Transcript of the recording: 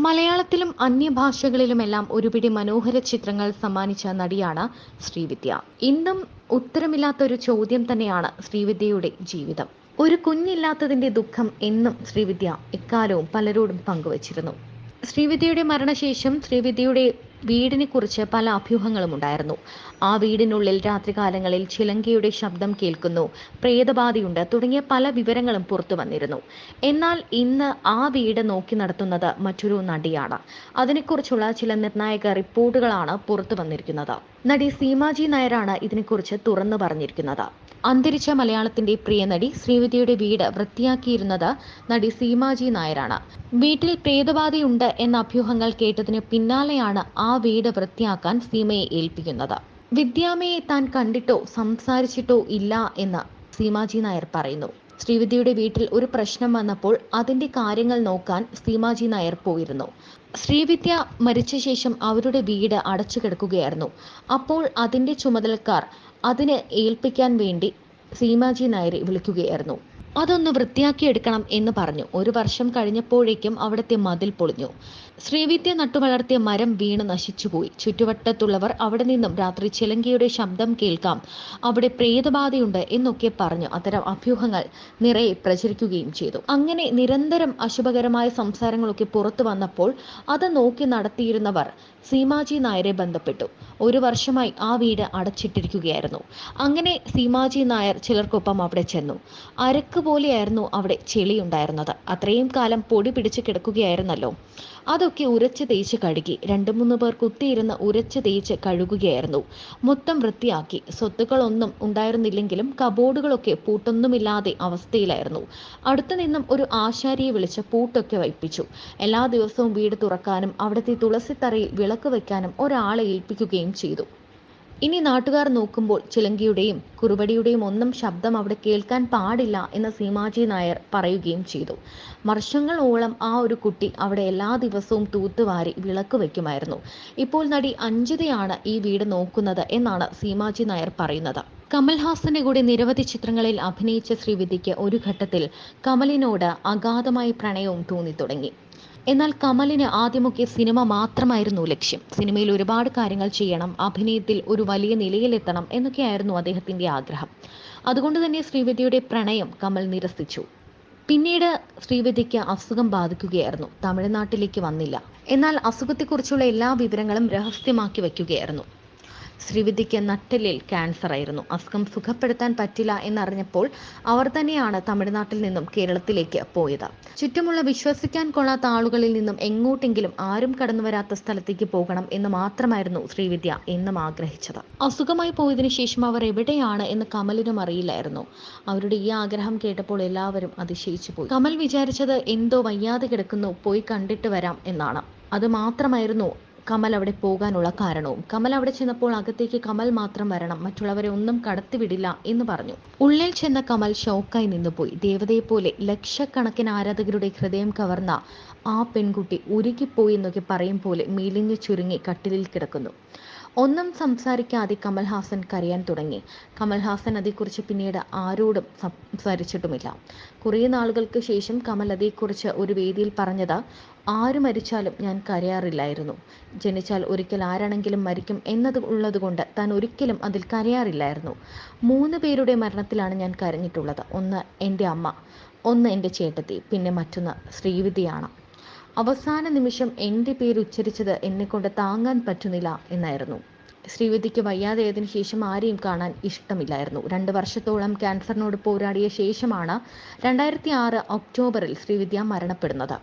മലയാളത്തിലും അന്യഭാഷകളിലുമെല്ലാം ഒരുപിടി മനോഹര ചിത്രങ്ങൾ സമ്മാനിച്ച നടിയാണ് ശ്രീവിദ്യ. ഇന്നും ഉത്തരമില്ലാത്തൊരു ചോദ്യം തന്നെയാണ് ശ്രീവിദ്യയുടെ ജീവിതം. ഒരു കുഞ്ഞില്ലാത്തതിന്റെ ദുഃഖം എന്നും ശ്രീവിദ്യ എക്കാലവും പലരോടും പങ്കുവച്ചിരുന്നു. ശ്രീവിദ്യയുടെ മരണശേഷം ശ്രീവിദ്യയുടെ വീടിനെക്കുറിച്ച് പല അഭ്യൂഹങ്ങളും ഉണ്ടായിരുന്നു. ആ വീടിനുള്ളിൽ രാത്രികാലങ്ങളിൽ ചിലങ്കയുടെ ശബ്ദം കേൾക്കുന്നു, പ്രേതബാധയുണ്ട് തുടങ്ങിയ പല വിവരങ്ങളും പുറത്തു വന്നിരുന്നു. എന്നാൽ ഇന്ന് ആ വീട് നോക്കി നടത്തുന്നത് മറ്റൊരു നടിയാണ്. അതിനെക്കുറിച്ചുള്ള ചില നിർണായക റിപ്പോർട്ടുകളാണ് പുറത്തു വന്നിരിക്കുന്നത്. നടി സീമാജി നായരാണ് ഇതിനെക്കുറിച്ച് തുറന്നു പറഞ്ഞിരിക്കുന്നത്. അന്തരിച്ച മലയാളത്തിന്റെ പ്രിയ നടി ശ്രീവിദ്യയുടെ വീട് വൃത്തിയാക്കിയിരുന്നത് നടി സീമാജി നായരാണ്. വീട്ടിൽ പ്രേതബാധയുണ്ട് എന്ന അഭ്യൂഹങ്ങൾ കേട്ടതിന് പിന്നാലെയാണ് ആ വീട് വൃത്തിയാക്കാൻ സീമയെ ഏൽപ്പിക്കുന്നത്. വിദ്യാമ്മയെ താൻ കണ്ടിട്ടോ സംസാരിച്ചിട്ടോ ഇല്ല എന്ന് സീമാജി നായർ പറയുന്നു. ശ്രീവിദ്യയുടെ വീട്ടിൽ ഒരു പ്രശ്നം വന്നപ്പോൾ അതിന്റെ കാര്യങ്ങൾ നോക്കാൻ സീമാജി നായർ പോയിരുന്നു. ശ്രീവിദ്യ മരിച്ച ശേഷം അവരുടെ വീട് അടച്ചു കിടക്കുകയായിരുന്നു. അപ്പോൾ അതിന്റെ ചുമതലക്കാർ അതിന് ഏൽപ്പിക്കാൻ വേണ്ടി സീമാജി നായരെ വിളിക്കുകയായിരുന്നു. അതൊന്ന് വൃത്തിയാക്കിയെടുക്കണം എന്ന് പറഞ്ഞു. ഒരു വർഷം കഴിഞ്ഞപ്പോഴേക്കും അവിടുത്തെ മതിൽ പൊളിഞ്ഞു. ശ്രീവിദ്യ നട്ടുവളർത്തിയ മരം വീണ് നശിച്ചുപോയി. ചുറ്റുവട്ടത്തുള്ളവർ അവിടെ നിന്നും രാത്രി ചിലങ്കയുടെ ശബ്ദം കേൾക്കാം, അവിടെ പ്രേതബാധയുണ്ട് എന്നൊക്കെ പറഞ്ഞു അത്തരം അഭ്യൂഹങ്ങൾ നിറയെ പ്രചരിക്കുകയും ചെയ്തു. അങ്ങനെ നിരന്തരം അശുഭകരമായ സംസാരങ്ങളൊക്കെ പുറത്തു വന്നപ്പോൾ അത് നോക്കി നടത്തിയിരുന്നവർ സീമാജി നായരെ ബന്ധപ്പെട്ടു. ഒരു വർഷമായി ആ വീട് അടച്ചിട്ടിരിക്കുകയായിരുന്നു. അങ്ങനെ സീമാജി നായർ ചിലർക്കൊപ്പം അവിടെ ചെന്നു. അരക്ക് പോലെയായിരുന്നു അവിടെ ചെളിയുണ്ടായിരുന്നത്. അത്രയും കാലം പൊടി പിടിച്ച് കിടക്കുകയായിരുന്നല്ലോ. അതൊക്കെ ഉരച്ച് തേച്ച് കഴുകി. 2-3 പേർ കുത്തിയിരുന്ന് ഉരച്ച് തേച്ച് കഴുകുകയായിരുന്നു. മൊത്തം വൃത്തിയാക്കി. സ്വത്തുക്കളൊന്നും ഉണ്ടായിരുന്നില്ലെങ്കിലും കബോർഡുകളൊക്കെ പൂട്ടൊന്നുമില്ലാതെ അവസ്ഥയിലായിരുന്നു. അടുത്തു നിന്നും ഒരു ആശാരിയെ വിളിച്ച് പൂട്ടൊക്കെ വയ്പ്പിച്ചു. എല്ലാ ദിവസവും വീട് തുറക്കാനും അവിടുത്തെ തുളസിത്തറയിൽ വിളക്ക് വയ്ക്കാനും ഒരാളെ ഏൽപ്പിക്കുകയും ചെയ്തു. ഇനി നാട്ടുകാർ നോക്കുമ്പോൾ ചിലങ്കയുടെയും കുറുവടിയുടെയും ഒന്നും ശബ്ദം അവിടെ കേൾക്കാൻ പാടില്ല എന്ന് സീമാജി നായർ പറയുകയും ചെയ്തു. വർഷങ്ങളോളം ആ ഒരു കുട്ടി അവിടെ എല്ലാ ദിവസവും തൂത്തുവാരി വിളക്ക് വയ്ക്കുമായിരുന്നു. ഇപ്പോൾ നടി അഞ്ജിതയാണ് ഈ വീട് നോക്കുന്നത് എന്നാണ് സീമാജി നായർ പറയുന്നത്. കമൽഹാസന്റെ കൂടെ നിരവധി ചിത്രങ്ങളിൽ അഭിനയിച്ച ശ്രീവിദ്യയ്ക്ക് ഒരു ഘട്ടത്തിൽ കമലിനോട് അഗാധമായ പ്രണയവും തോന്നിത്തുടങ്ങി. എന്നാൽ കമലിന് ആദ്യമൊക്കെ സിനിമ മാത്രമായിരുന്നു ലക്ഷ്യം. സിനിമയിൽ ഒരുപാട് കാര്യങ്ങൾ ചെയ്യണം, അഭിനയത്തിൽ ഒരു വലിയ നിലയിലെത്തണം എന്നൊക്കെയായിരുന്നു അദ്ദേഹത്തിന്റെ ആഗ്രഹം. അതുകൊണ്ട് തന്നെ ശ്രീവിദ്യയുടെ പ്രണയം കമൽ നിരസിച്ചു. പിന്നീട് ശ്രീവിദ്യയ്ക്ക് അസുഖം ബാധിക്കുകയായിരുന്നു. തമിഴ്നാട്ടിലേക്ക് വന്നില്ല. എന്നാൽ അസുഖത്തെക്കുറിച്ചുള്ള എല്ലാ വിവരങ്ങളും രഹസ്യമാക്കി വയ്ക്കുകയായിരുന്നു. ശ്രീവിദ്യയ്ക്ക് നട്ടെല്ലിൽ ക്യാൻസർ ആയിരുന്നു. അസുഖം സുഖപ്പെടുത്താൻ പറ്റില്ല എന്നറിഞ്ഞപ്പോൾ അവർ തന്നെയാണ് തമിഴ്നാട്ടിൽ നിന്നും കേരളത്തിലേക്ക് പോയത്. ചുറ്റുമുള്ള വിശ്വസിക്കാൻ കൊള്ളാത്ത ആളുകളിൽ നിന്നും എങ്ങോട്ടെങ്കിലും ആരും കടന്നു വരാത്ത സ്ഥലത്തേക്ക് പോകണം എന്ന് മാത്രമായിരുന്നു ശ്രീവിദ്യ എന്നും ആഗ്രഹിച്ചത്. അസുഖമായി പോയതിനു ശേഷം അവർ എവിടെയാണ് എന്ന് കമലിനും അറിയില്ലായിരുന്നു. അവരുടെ ഈ ആഗ്രഹം കേട്ടപ്പോൾ എല്ലാവരും അതിശയിച്ചു പോയി. കമൽ വിചാരിച്ചത് എന്തോ വയ്യാതെ കിടക്കുന്നു, പോയി കണ്ടിട്ട് വരാം എന്നാണ്. അത് മാത്രമായിരുന്നു കമൽ അവിടെ പോകാനുള്ള കാരണവും. കമൽ അവിടെ ചെന്നപ്പോൾ അകത്തേക്ക് കമൽ മാത്രം വരണം, മറ്റുള്ളവരെ ഒന്നും കടത്തിവിടില്ല എന്ന് പറഞ്ഞു. ഉള്ളിൽ ചെന്ന കമൽ ഷോക്കായി നിന്നുപോയി. ദേവതയെപ്പോലെ ലക്ഷക്കണക്കിന് ആരാധകരുടെ ഹൃദയം കവർന്ന ആ പെൺകുട്ടി ഉരുകിപ്പോയി എന്നൊക്കെ പറയും പോലെ മെലിഞ്ഞു ചുരുങ്ങി കട്ടിലിൽ കിടക്കുന്നു. ഒന്നും സംസാരിക്കാതെ കമൽഹാസൻ കരയാൻ തുടങ്ങി. കമൽഹാസൻ അതേക്കുറിച്ച് പിന്നീട് ആരോടും സംസാരിച്ചിട്ടുമില്ല. കുറേ നാളുകൾക്ക് ശേഷം കമൽ അതേക്കുറിച്ച് ഒരു വേദിയിൽ പറഞ്ഞത്, ആര് മരിച്ചാലും ഞാൻ കരയാറില്ലായിരുന്നു. ജനിച്ചാൽ ഒരിക്കൽ ആരാണെങ്കിലും മരിക്കും എന്നത് ഉള്ളതുകൊണ്ട് താൻ ഒരിക്കലും അതിൽ കരയാറില്ലായിരുന്നു. 3 പേരുടെ മരണത്തിലാണ് ഞാൻ കരഞ്ഞിട്ടുള്ളത്. ഒന്ന് എൻ്റെ അമ്മ, ഒന്ന് എൻ്റെ ചേട്ടത്തി, പിന്നെ മറ്റൊന്ന് ശ്രീവിദ്യയാണ്. അവസാന നിമിഷം എൻ്റെ പേര് ഉച്ചരിച്ചത് എന്നെക്കൊണ്ട് താങ്ങാൻ പറ്റുന്നില്ല എന്നായിരുന്നു. ശ്രീവിദ്യയ്ക്ക് വയ്യാതെയതിനു ശേഷം ആരെയും കാണാൻ ഇഷ്ടമില്ലായിരുന്നു. 2 വർഷത്തോളം ക്യാൻസറിനോട് പോരാടിയ ശേഷമാണ് 2006 ഒക്ടോബറിൽ ശ്രീവിദ്യ മരണപ്പെടുന്നത്.